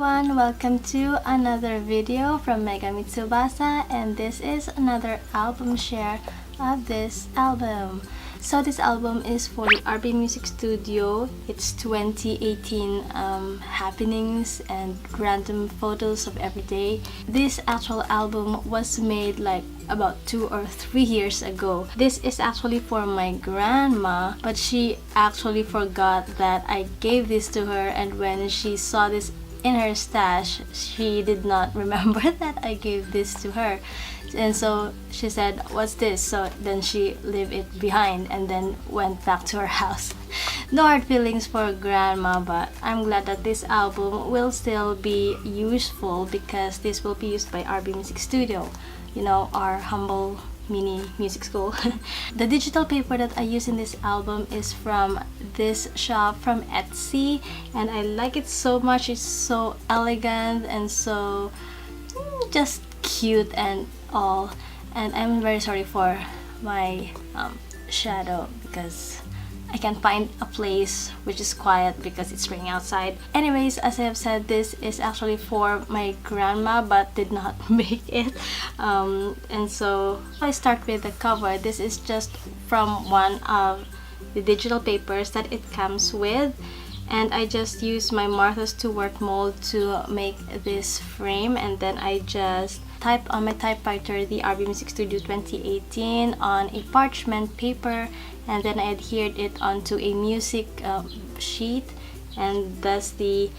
everyone, welcome to another video from Megami Tsubasa, and this is another album share of this album. So this album is for the RB Music Studio. It's 2018 happenings and random photos of every day. This actual album was made like about 2 or 3 years ago. This is actually for my grandma, but she actually forgot that I gave this to her, and when she saw this in her stash, she did not remember that I gave this to her. And so she said, "What's this?" So then she left it behind and then went back to her house. No hard feelings for grandma, but I'm glad that this album will still be useful because this will be used by RB Music Studio, you know, our humble mini music school. The digital paper that I use in this album is from this shop from Etsy, and I like it so much. It's so elegant and so just cute and all. And I'm very sorry for my shadow because I can't find a place which is quiet because it's raining outside. Anyways, as I have said, this is actually for my grandma but did not make it. And so I start with the cover. This is just from one of the digital papers that it comes with, and I just use my Martha Stewart mold to make this frame, and then I just typed on my typewriter the RB Music Studio 2018 on a parchment paper, and then I adhered it onto a music sheet, and thus the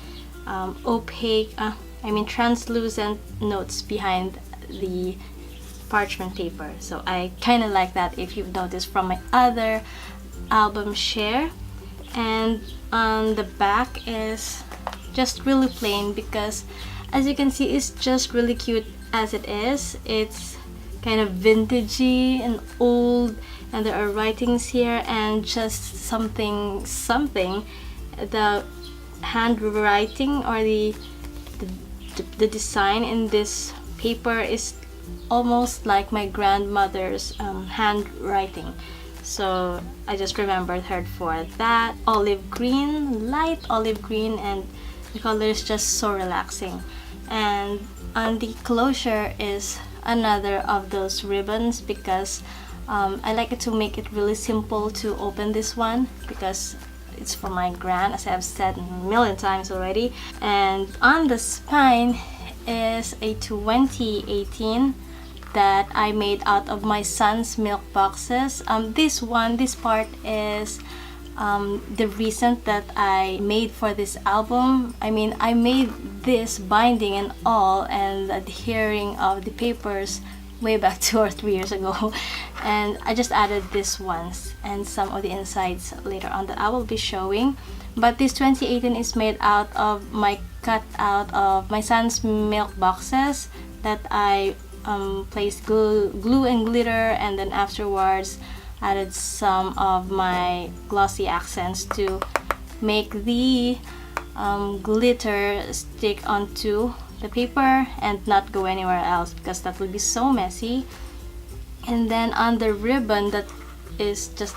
translucent notes behind the parchment paper. So I kind of like that, if you've noticed from my other album share. And on the back is just really plain because, as you can see, it's just really cute as it is. It's kind of vintagey and old, and there are writings here and just something. The handwriting or the design in this paper is almost like my grandmother's handwriting. So I just remembered her for that. Olive green, light olive green, and the color is just so relaxing. And on the closure is another of those ribbons because I like it to make it really simple to open this one because it's for my gran, as I have said a million times already. And on the spine is a 2018 that I made out of my son's milk boxes. This part is the reason that I made for this album. I mean, I made this binding and all and adhering of the papers way back 2 or 3 years ago, and I just added this ones and some of the insides later on that I will be showing. But this 2018 is made out of my cutout of my son's milk boxes that I placed glue and glitter, and then afterwards added some of my glossy accents to make the glitter stick onto the paper and not go anywhere else because that would be so messy. And then on the ribbon that is just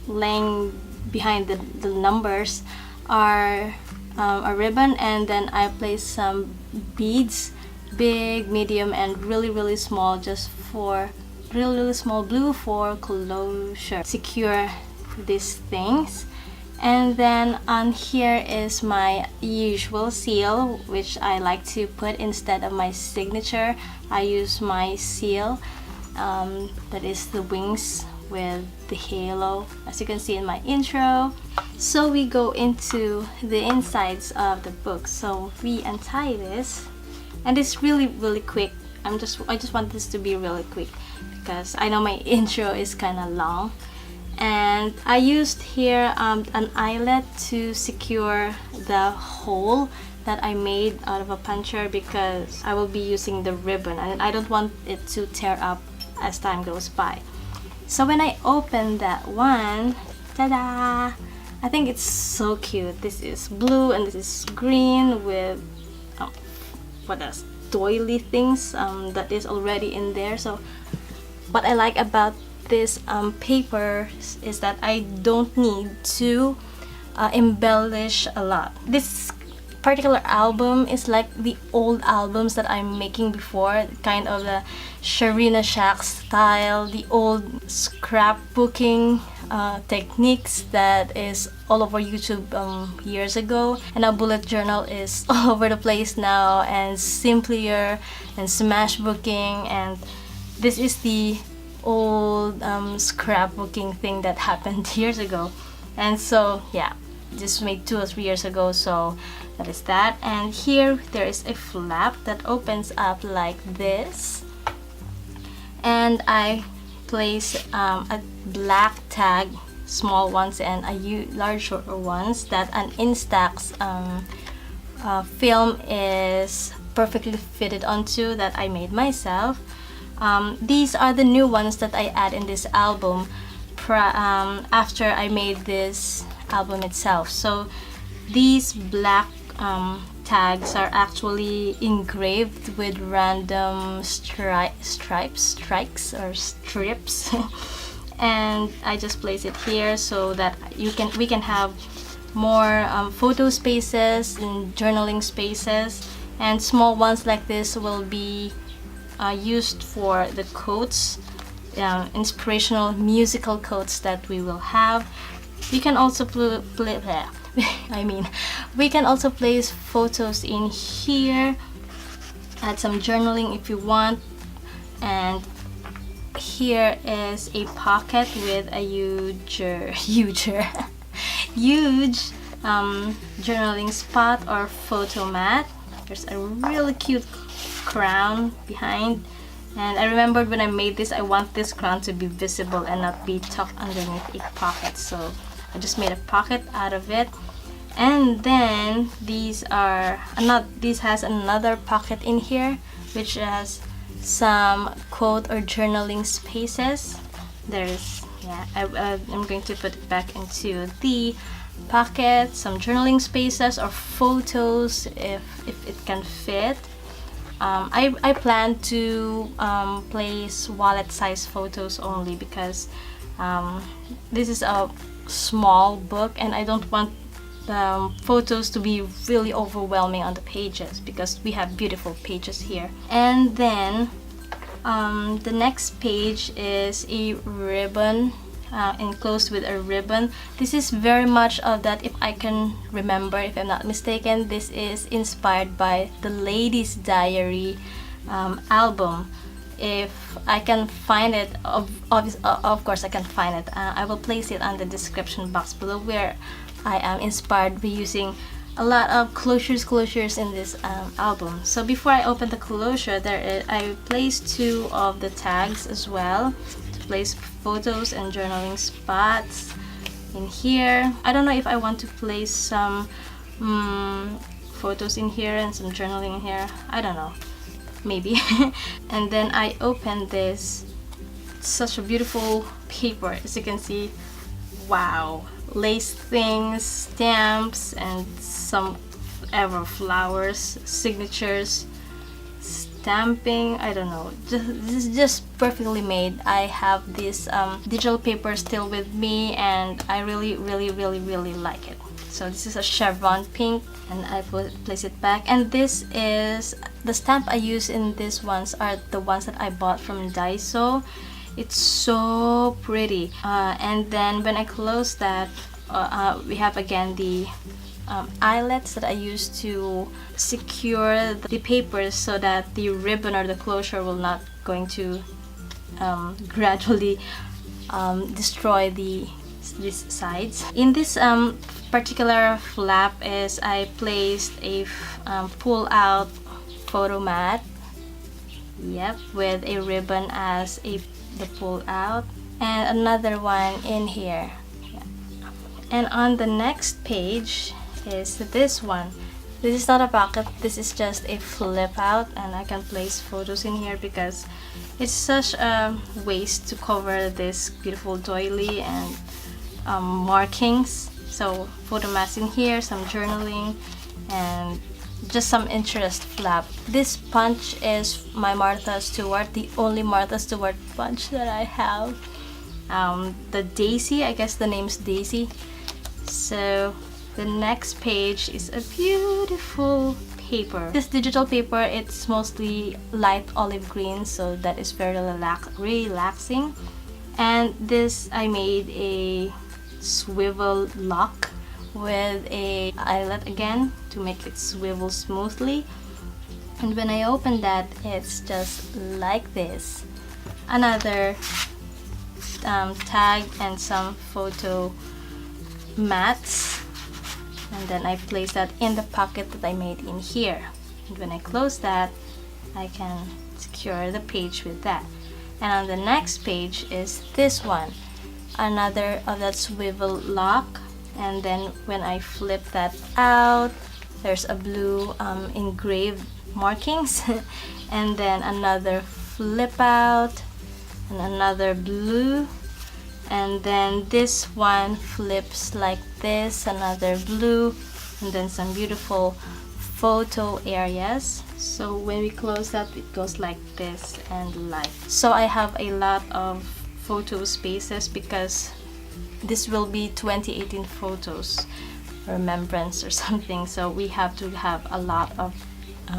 laying behind the numbers are a ribbon, and then I placed some beads, big, medium, and really small, just for really small blue for closure, secure these things. And then on here is my usual seal, which I like to put instead of my signature. I use my seal that is the wings with the halo, as you can see in my intro. So we go into the insides of the book. So we untie this, and it's really quick. I just want this to be really quick because I know my intro is kind of long. And I used here an eyelet to secure the hole that I made out of a puncher because I will be using the ribbon and I don't want it to tear up as time goes by. So when I open that one, ta-da! I think it's so cute. This is blue and this is green with what else? Doily things that is already in there. So what I like about this paper is that I don't need to embellish a lot. This particular album is like the old albums that I'm making before, kind of the Sharina Shack style, the old scrapbooking techniques that is all over YouTube years ago. And now bullet journal is all over the place now, and simpler and smashbooking, and this is the old scrapbooking thing that happened years ago. And so yeah, this was made 2 or 3 years ago, so that is that. And here there is a flap that opens up like this, and I place a black tag, small ones, and a larger ones that an Instax film is perfectly fitted onto, that I made myself. These are the new ones that I add in this album after I made this album itself. So these black tags are actually engraved with random strikes or strips and I just place it here so that we can have more photo spaces and journaling spaces, and small ones like this will be used for the quotes, inspirational musical quotes that we will have. We can also we can also place photos in here, add some journaling if you want. And here is a pocket with a huge journaling spot or photo mat. There's a really cute crown behind, and I remembered when I made this, I want this crown to be visible and not be tucked underneath a pocket, so I just made a pocket out of it. And then this has another pocket in here which has some quote or journaling spaces. I'm going to put it back into the pocket, some journaling spaces or photos if it can fit. I plan to place wallet size photos only because this is a small book and I don't want photos to be really overwhelming on the pages because we have beautiful pages here. And then the next page is a ribbon, enclosed with a ribbon. This is very much of that, if I can remember, if I'm not mistaken, this is inspired by the Ladies Diary album. If I can find it, of course I can find it. I will place it on the description box below, where I am inspired by using a lot of closures in this album. So before I open the closure, I placed 2 of the tags as well to place photos and journaling spots in here. I don't know if I want to place some photos in here and some journaling in here. I don't know, maybe. And then I opened this. It's such a beautiful paper, as you can see. Wow, lace things, stamps, and some ever flowers, signatures, stamping. I don't know, this is just perfectly made. I have this digital paper still with me and I really like it. So this is a chevron pink, and I place it back. And this is the stamp I use in these ones are the ones that I bought from Daiso. It's so pretty. And then when I close that, we have again the eyelets that I use to secure the papers so that the ribbon or the closure will not going to gradually destroy these sides. In this particular flap is I placed a pull out photo mat, yep, with a ribbon as the pull out, and another one in here. Yeah. And on the next page is this one. This is not a pocket, this is just a flip out, and I can place photos in here because it's such a waste to cover this beautiful doily and markings. So photo mats in here, some journaling, and just some interest flap. This punch is my Martha Stewart, the only Martha Stewart punch that I have. The Daisy, I guess the name's Daisy. So The next page is a beautiful paper. This digital paper, it's mostly light olive green, so that is very relaxing. And this, I made a swivel lock with a eyelet again to make it swivel smoothly. And when I open that, it's just like this. Another tag and some photo mats, and then I place that in the pocket that I made in here. And when I close that, I can secure the page with that. And on the next page is this one, another of that swivel lock. And then when I flip that out, there's a blue engraved markings and then another flip out and another blue, and then this one flips like this, another blue, and then some beautiful photo areas. So when we close that, it goes like this and like. So I have a lot of photo spaces because this will be 2018 photos, remembrance or something, so we have to have a lot of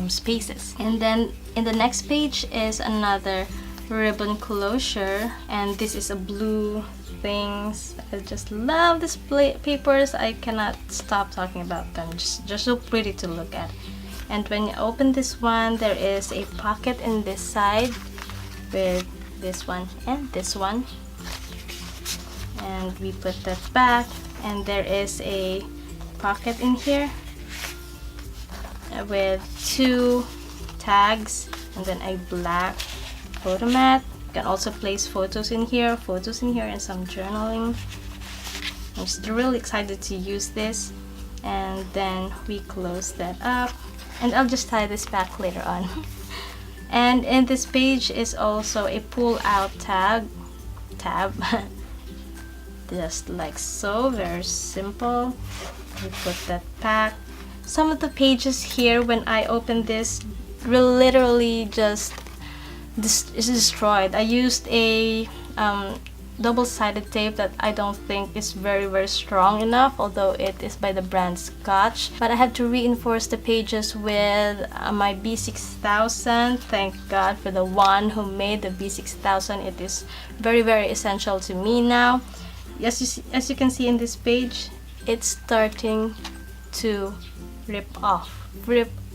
spaces. And then in the next page is another ribbon closure, and this is a blue things. I just love these papers. I cannot stop talking about them. Just so pretty to look at. And when you open this one, there is a pocket in this side with this one and this one, and we put that back, and there is a pocket in here with two tags and then a black photo mat. You can also place photos in here, and some journaling. I'm just really excited to use this. And then we close that up, and I'll just tie this back later on. And in this page is also a pull out tab just like so, very simple. We put that back. Some of the pages here, when I open this, will literally just is destroyed. I used a double-sided tape that I don't think is very strong enough, although it is by the brand Scotch. But I had to reinforce the pages with my B6000. Thank God for the one who made the B6000. It is very essential to me now. As you can see in this page, it's starting to rip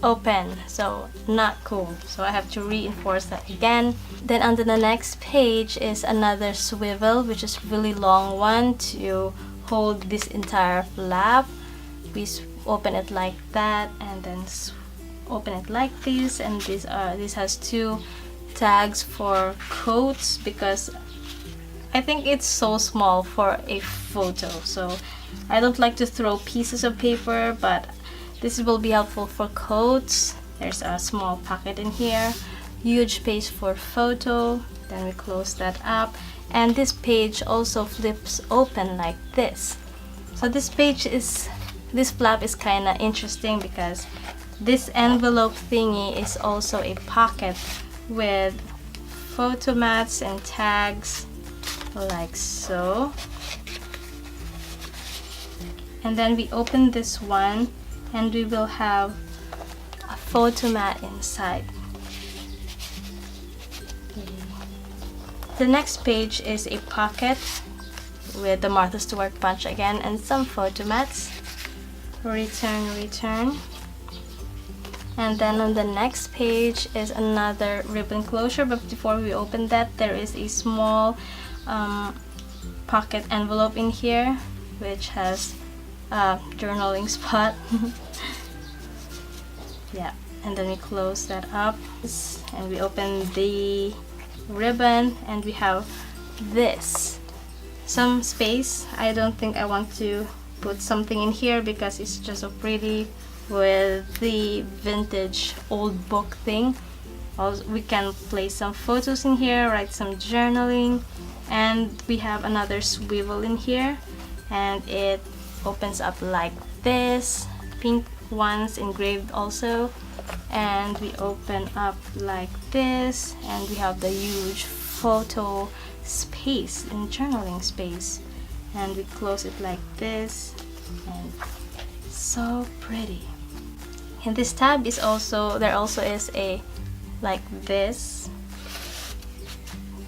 open, so not cool. So I have to reinforce that again. Then under the next page is another swivel, which is really long one to hold this entire flap. We open it like that, and then open it like this. And this has two tags for coats, because I think it's so small for a photo, so I don't like to throw pieces of paper, but this will be helpful for coats. There's a small pocket in here, huge space for photo. Then we close that up, and this page also flips open like this. So this flap is kind of interesting because this envelope thingy is also a pocket with photo mats and tags like so. And then we open this one, and we will have a photo mat inside. The next page is a pocket with the Martha Stewart punch again and some photo mats. Return. And then on the next page is another ribbon closure, but before we open that, there is a small pocket envelope in here which has a journaling spot. Yeah, and then we close that up, and we open the ribbon, and we have this, some space. I don't think I want to put something in here because it's just so pretty with the vintage old book thing. Also, we can place some photos in here, write some journaling, and we have another swivel in here, and it opens up like this. Pink ones engraved also, and we open up like this, and we have the huge photo space and journaling space, and we close it like this. and so pretty. And this tab is also, there also is a like this,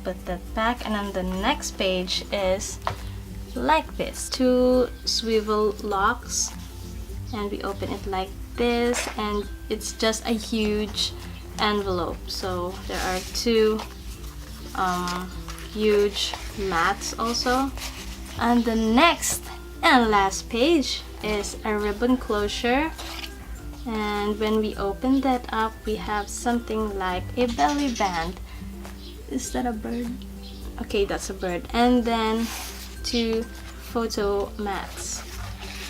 put that back, and on the next page is like this, 2 swivel locks, and we open it like this, and it's just a huge envelope. So there are 2 huge mats also. And the next and last page is a ribbon closure, and when we open that up, we have something like a belly band. Is that a bird? Okay, that's a bird. And then 2 photo mats,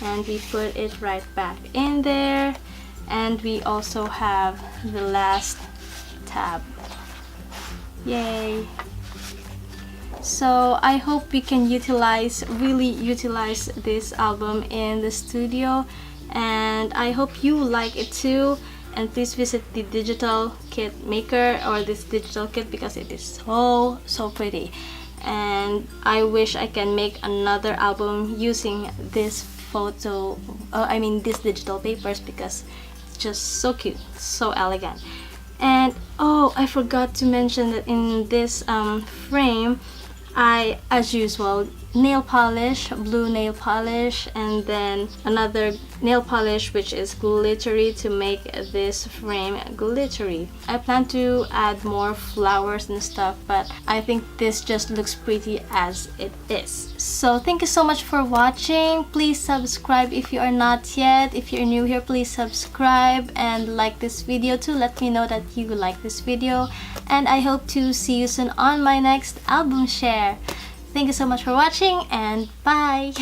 and we put it right back in there. And we also have the last tab. Yay! So I hope we can really utilize this album in the studio, and I hope you like it too. And please visit the digital kit maker, or this digital kit, because it is so pretty. And I wish I can make another album using this these digital papers, because it's just so cute, so elegant. And oh, I forgot to mention that in this frame, I, as usual, nail polish, blue nail polish, and then another nail polish which is glittery to make this frame glittery. I plan to add more flowers and stuff, but I think this just looks pretty as it is. So thank you so much for watching. Please subscribe if you are not yet. If you're new here, please subscribe and like this video too. Let me know that you like this video, and I hope to see you soon on my next album share. Thank you so much for watching, and bye!